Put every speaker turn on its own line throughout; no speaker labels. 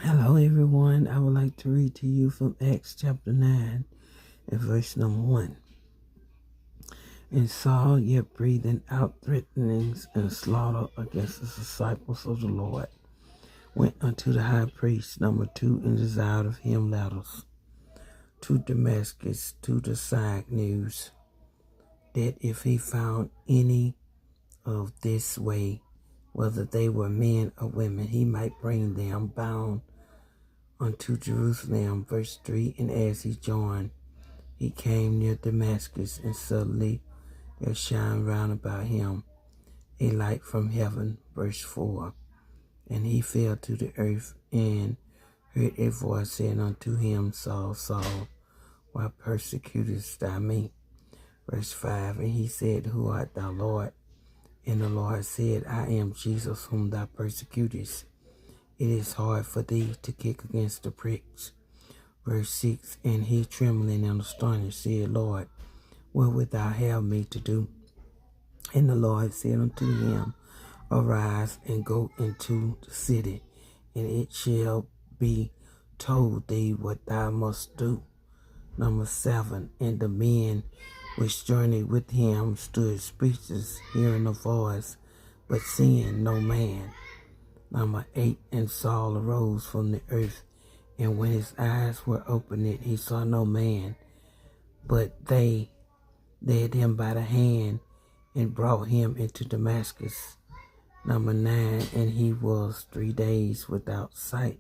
Hello, everyone. I would like to read to you from Acts chapter 9 and verse number 1. And Saul, yet breathing out threatenings and slaughter against the disciples of the Lord, went unto the high priest, number 2, and desired of him letters to Damascus to decide news, that if he found any of this way, whether they were men or women, he might bring them bound unto Jerusalem. Verse 3. And as he journeyed, he came near Damascus, and suddenly there shined round about him a light from heaven. Verse 4. And he fell to the earth, and heard a voice saying unto him, Saul, Saul, why persecutest thou me? Verse 5. And he said, Who art thou, Lord? And the Lord said, I am Jesus, whom thou persecutest. It is hard for thee to kick against the pricks. Verse 6. And he, trembling and astonished, said, Lord, what wilt thou have me to do? And the Lord said unto him, Arise and go into the city, and it shall be told thee what thou must do. Number 7. And the men which journeyed with him stood speechless, hearing a voice, but seeing no man. Number 8. And Saul arose from the earth, and when his eyes were opened, he saw no man, but they led him by the hand and brought him into Damascus. Number 9. And he was 3 days without sight,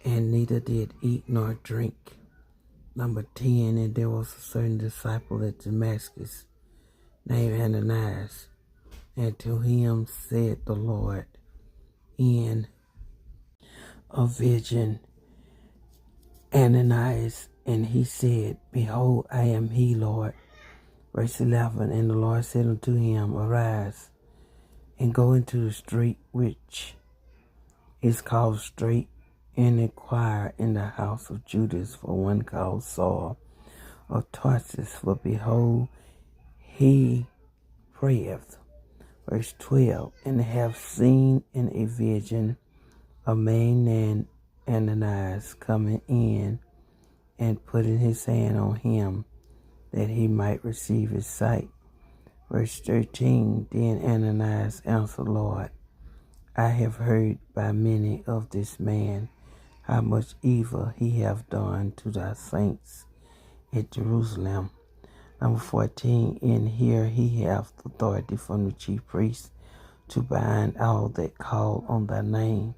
and neither did eat nor drink. Number 10. And there was a certain disciple at Damascus, named Ananias, and to him said the Lord in a vision, Ananias. And he said, Behold, I am he, Lord. Verse 11. And the Lord said unto him, Arise, and go into the street which is called Straight, and inquire in the house of Judas for one called Saul of Tarsus, for behold, he prayeth. Verse 12. And have seen in a vision a man named Ananias coming in and putting his hand on him, that he might receive his sight. Verse 13. Then Ananias answered, Lord, I have heard by many of this man, how much evil he hath done to thy saints at Jerusalem. Number 14. And here he hath authority from the chief priests to bind all that call on thy name,